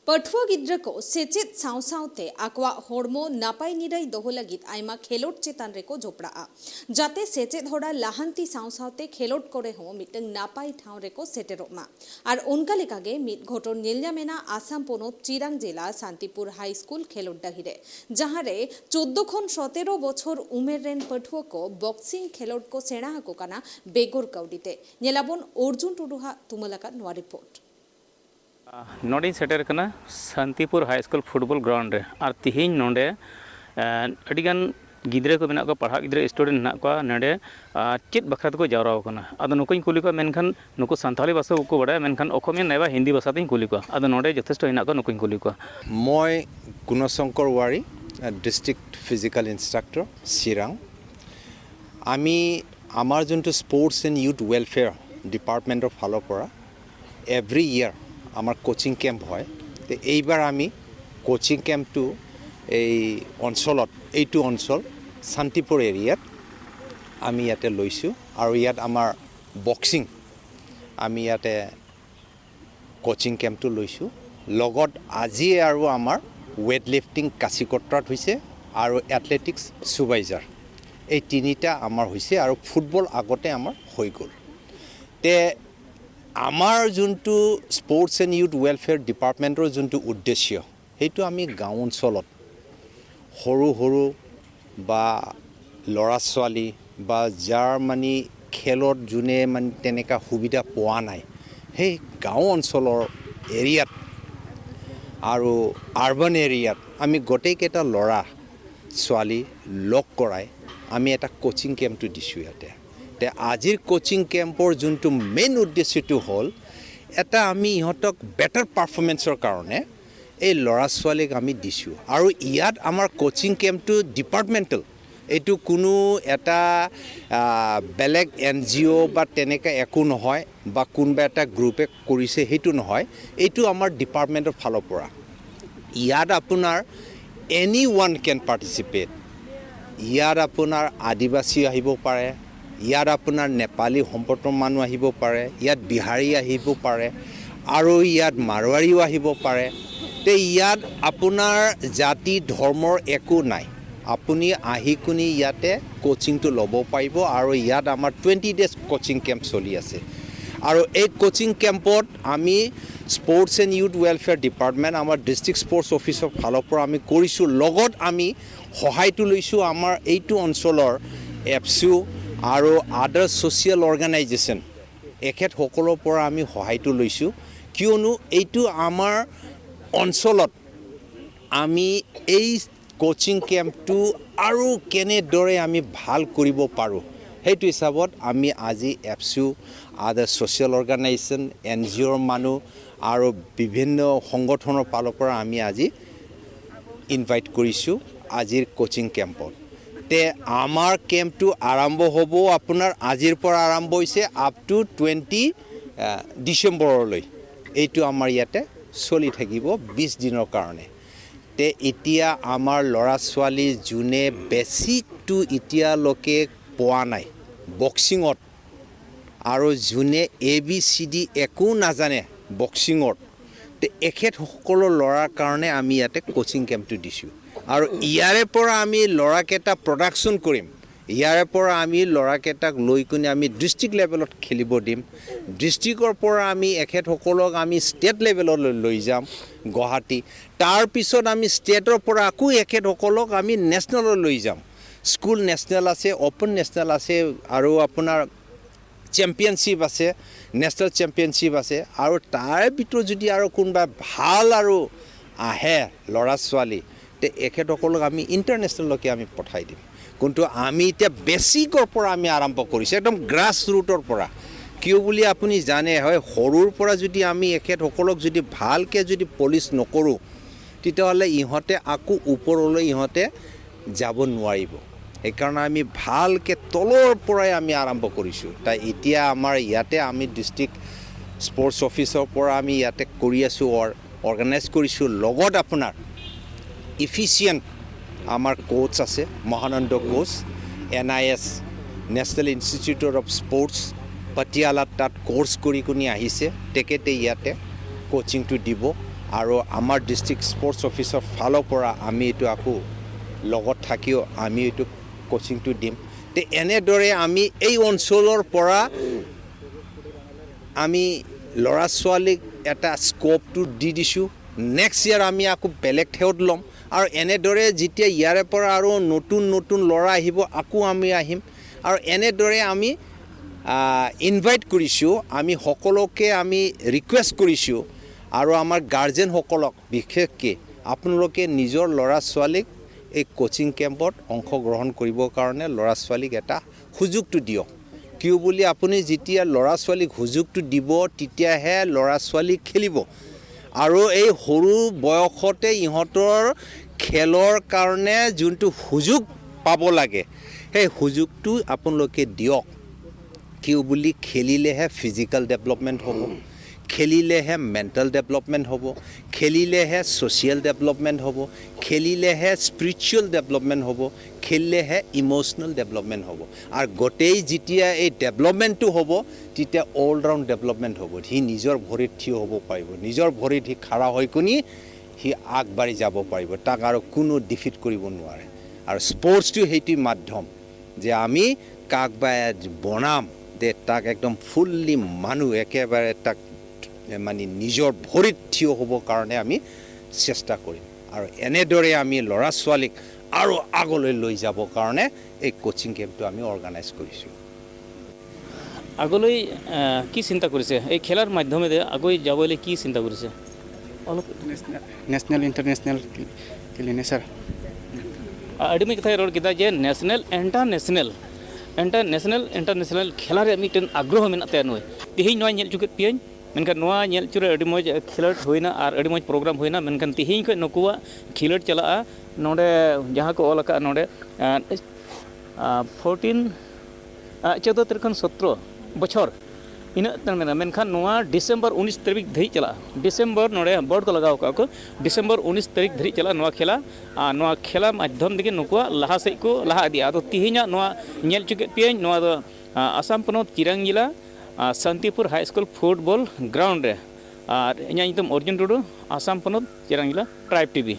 Pathwa gidra ko sechet saw-sawte akwa hormo napai nirai doho lagit aima khelot chetan reko jopraa jate sechet hora lahanti saw-sawte khelot kore ho miteng napai thaw reko seteroma ar onka lekage mit ghoton nyelnyamena Assam ponot Chirang jela Santipur High School khelot dahire jahare 14 khon 17 bochor umer ren pathwa ko boxing khelot ko sena ko kana begor kaudite nyelabon Arjun Tuduha tumalaka noa report नोडी सेटर कना Shantipur high school football ground रे और तिहिन नोडे अडिगान गिद्रे को मेना को पढ़ा गिद्रे student ना को नडे चेत बखरा को जावरा कना अद नुको कुली को मेनखान नुको संताली भाषा को बडा मेनखान ओखमिया नाइबा हिंदी भाषा तें कुली को अद नोडे यथेष्ट हिना को नुको कुली को মই গুণশঙ্কৰ वारी डिस्ट्रिक्ट फिजिकल इंस्ट्राक्टर चिरां आमी आमार जोंटो स्पोर्ट्स एंड यूथ वेलफेयर डिपार्टमेंटर फाলৰ পৰা एवरी ईयर आमार कोचिंग कैम्प है तो এইবাৰ আমি कोचिंग कैम्पটো এই অঞ্চলত এইটো অঞ্চল শান্তিপুৰ এৰিয়াত আমি ইয়াতে লৈছো আৰু ইয়াত আমাৰ বক্সিং আমি ইয়াতে কোচিং कैम्पটো লৈছো লগত আজি আৰু আমাৰ ওয়েট লিফটিং কাচিকট্ৰাত হৈছে আৰু এথলেটিক্স সুপাৰভাইজাৰ এই তিনিটা আমাৰ হৈছে আৰু ফুটবল আগতে আমাৰ হৈ গ'ল তে আমাৰ যোনটো স্পোৰ্টস এন্ড ইউথ ওয়েলফেয়াৰ ডিপাৰ্টমেন্টৰ যোনটো উদ্দেশ্য সেইটো আমি গাঁও অঞ্চলত সৰু সৰু বা ল'ৰা ছোৱালী বা যাৰ মানে খেলত যোনে মানে তেনেকা সুবিধা পোৱা নাই সেই গাঁও অঞ্চলৰ এৰিয়াত আৰু আৰবান এৰিয়াত আমি গোটেইকেইটা ল'ৰা ছোৱালী লগ কৰাই আমি এটা কোচিং কেম্পটো দিছোঁ ইয়াতে আজিৰ কোচিং কেম্পৰ যোনটো মেইন উদ্দেশ্যটো হ'ল এটা আমি ইহঁতক বেটাৰ পাৰফৰ্মেন্সৰ কাৰণে এই ল'ৰা ছোৱালীক আমি দিছোঁ আৰু ইয়াত আমাৰ কোচিং কেম্পটো ডিপাৰ্টমেণ্টেল এইটো কোনো এটা বেলেগ এনজিঅ' বা তেনেকা একো নহয় বা কোনোবা এটা গ্ৰুপে কৰিছে সেইটো নহয় এইটো আমাৰ ডিপাৰ্টমেণ্টৰ ফালৰ পৰা ইয়াত আপোনাৰ এনি ওৱান কেন পাৰ্টিচিপেট ইয়াত আপোনাৰ আদিবাসী আহিব পাৰে ইয়াত আপোনাৰ নেপালী সম্প্ৰদায়ৰ মানুহ আহিব পাৰে ইয়াত বিহাৰী আহিব পাৰে আৰু ইয়াত মাৰৱাৰীও আহিব পাৰে তে ইয়াত আপোনাৰ জাতি ধৰ্মৰ একো নাই আপুনি আহি কুনি ইয়াতে কোচিংটো ল'ব পাৰিব আৰু ইয়াত আমাৰ 20 ডেজ কোচিং কেম্প চলি আছে আৰু এই কোচিং কেম্পত আমি sports and youth welfare department আমাৰ ডিস্ট্ৰিক্ট স্পোৰ্টস অফিসৰ ফালৰ পৰা আমি কৰিছো লগত আমি সহায়টো লৈছো আমাৰ এইটো অঞ্চলৰ এফসিউ আৰু আদাৰ সোশিয়াল অৰ্গানাইজেশন এখেত সকলৰ পৰা আমি সহায়টো লৈছো কিয়নো এইটো আমাৰ অঞ্চলত আমি এই কোচিং কেম্পটো আৰু কেনেদৰে আমি ভাল কৰিব পাৰো সেইটো হিচাপত আমি আজি এফসিউ আদাৰ সোশিয়াল অৰ্গানাইজেশন এনজিঅ'ৰ মানুহ আৰু বিভিন্ন সংগঠনৰ ফালৰ পৰা আমি আজি ইনভাইট কৰিছো আজিৰ কোচিং কেম্পত তে আমাৰ কেম্পটো আৰম্ভ হ'ব আপোনাৰ আজিৰ পৰা আৰম্ভ হৈছে আপ টু 20 ডিসেম্বৰলৈ এইটো আমাৰ ইয়াতে চলি থাকিব 20 দিনৰ কাৰণে তে এতিয়া আমাৰ ল'ৰা ছোৱালী জুনে বেসিকটো এতিয়ালৈকে পোৱা নাই বক্সিঙত আৰু জুনে ABCD একো নাজানে বক্সিঙত তে এখেত সকলো ল'ৰাৰ কাৰণে আমি ইয়াতে কোচিং কেম্পটো দিছোঁ আৰু ইয়াৰে পৰা আমি ল'ৰাকেইটা প্ৰডাকশ্যন কৰিম ইয়াৰে পৰা আমি ল'ৰাকেইটাক লৈ কিনে আমি ডিস্ট্ৰিক্ট লেভেলত খেলিব দিম ডিস্ট্ৰিক্টৰ পৰা আমি এখেত সকলক আমি ষ্টেট লেভেললৈ লৈ যাম গুৱাহাটী তাৰ পিছত আমি ষ্টেটৰ পৰা আকৌ এখেত সকলক আমি নেশ্যনেললৈ লৈ যাম স্কুল নেশ্যনেল আছে ওপেন নেশ্যনেল আছে আৰু আপোনাৰ চেম্পিয়নশ্বিপ আছে নেশ্যনেল চেম্পিয়নশ্বিপ আছে আৰু তাৰ ভিতৰত যদি আৰু কোনোবা ভাল আৰু আহে ল'ৰা ছোৱালী তে এখেতসকলক আমি ইণ্টাৰনেশ্যনেললৈকে আমি পঠাই দিম কিন্তু আমি এতিয়া বেসিকৰ পৰা আমি আৰম্ভ কৰিছোঁ একদম গ্ৰাছ ৰুটৰ পৰা কিয় বুলি আপুনি জানে হয় সৰুৰ পৰা যদি আমি এখেতসকলক যদি ভালকৈ যদি পলিচ নকৰোঁ তেতিয়াহ'লে ইহঁতে আকৌ ওপৰলৈ ইহঁতে যাব নোৱাৰিব সেইকাৰণে আমি ভালকৈ তলৰ পৰাই আমি আৰম্ভ কৰিছোঁ তাই এতিয়া আমাৰ ইয়াতে আমি ডিস্ট্ৰিক্ট স্পোৰ্টস অফিসৰ পৰা আমি ইয়াতে কৰি আছোঁ অৰ্গানাইজ কৰিছোঁ লগত আপোনাৰ ইফিচিয়েণ্ট আমাৰ কোচ আছে Mahananda coach NIS national institute of sports পাটিয়ালাত তাত কোৰ্স কৰি কুনি আহিছে তেখেতে ইয়াতে কোচিংটো দিব আৰু আমাৰ ডিষ্ট্ৰিক্ট স্পৰ্টছ অফিচৰ ফালৰ পৰা আমি এইটো আকৌ লগত থাকিও আমি এইটো কোচিংটো দিম তে এনেদৰে আমি এই অঞ্চলৰ পৰা আমি ল'ৰা ছোৱালীক এটা স্কোপটো দি দিছোঁ নেক্সট ইয়াৰ আমি আকৌ বেলেগ ঠাইত ল'ম আৰু এনেদৰে যেতিয়া ইয়াৰে পৰা আৰু নতুন নতুন ল'ৰা আহিব আকৌ আমি আহিম আৰু এনেদৰে আমি ইনভাইট কৰিছোঁ আমি সকলোকে আমি ৰিকুৱেষ্ট কৰিছোঁ আৰু আমাৰ গাৰ্জেনসকলক বিশেষকৈ আপোনালোকে নিজৰ ল'ৰা ছোৱালীক এই কোচিং কেম্পত অংশগ্ৰহণ কৰিবৰ কাৰণে ল'ৰা ছোৱালীক এটা সুযোগটো দিয়ক কিয় বুলি আপুনি যেতিয়া ল'ৰা ছোৱালীক সুযোগটো দিব তেতিয়াহে ল'ৰা ছোৱালী খেলিব আৰু এই সৰু বয়সতে ইহঁতৰ খেলৰ কাৰণে যোনটো সুযোগ পাব লাগে সেই সুযোগটো আপোনালোকে দিয়ক কিয় বুলি খেলিলেহে ফিজিকেল ডেভেলপমেণ্ট হ'ব খেলিলেহে মেণ্টেল ডেভেলপমেণ্ট হ'ব খেলিলেহে ছ'চিয়েল ডেভেলপমেণ্ট হ'ব খেলিলেহে স্পিৰিচুৱেল ডেভেলপমেণ্ট হ'ব খেলিলেহে ইম'চনেল ডেভেলপমেণ্ট হ'ব আৰু গোটেই যেতিয়া এই ডেভেলপমেণ্টটো হ'ব তেতিয়া অল ৰাউণ্ড ডেভেলপমেণ্ট হ'ব সি নিজৰ ভৰিত থিয় হ'ব পাৰিব নিজৰ ভৰিত সি খাৰা হৈ কিনি সি আগবাঢ়ি যাব পাৰিব তাক আৰু কোনো ডিফিট কৰিব নোৱাৰে আৰু স্পৰ্টছটো সেইটো মাধ্যম যে আমি কাক বা বনাম যে তাক একদম ফুল্লি মানুহ একেবাৰে তাক মানে নিজৰ ভৰিত থিয় হ'বৰ কাৰণে আমি চেষ্টা কৰিম আৰু এনেদৰে আমি ল'ৰা ছোৱালীক আৰু আগলৈ লৈ যাবৰ কাৰণে এই কোচিং কেম্পটো আমি অৰ্গেনাইজ কৰিছোঁ আগলৈ কি চিন্তা কৰিছে এই খেলাৰ মাধ্যমেৰে আগুৱাই যাবলৈ কি চিন্তা কৰিছে অলপ नेशनल इंटरनेशनल के लिए सर আদিমি কথাই ৰ'ল কিতা যে নেশ্যনেল ইণ্টাৰনেশ্যনেল খেলাৰে মিটেন আগ্ৰহ মেনাᱜ তে নয় তিহিñ নয় ñel chukit piañ menkan noa ñel chure adi moj khilot hoina ar adi moj program hoina menkan tihiñ ko nokuwa khilot chalaa node jaha ko olaka node 14 14 terkhan 17 bochor ina tan mena menkan noa December 19 tarik dhari chala December node board ko lagaw ka ko December 19 tarik dhari chala noa khela madhyam dike nokuwa laha sei ko laha dia ado tihiña noa ñel chukit piañ noa do Asam ponot Chirang jila Santipur High School Football Ground re ar inya nitum Arjun Tudu Asam ponot Chirang jila Tribe TV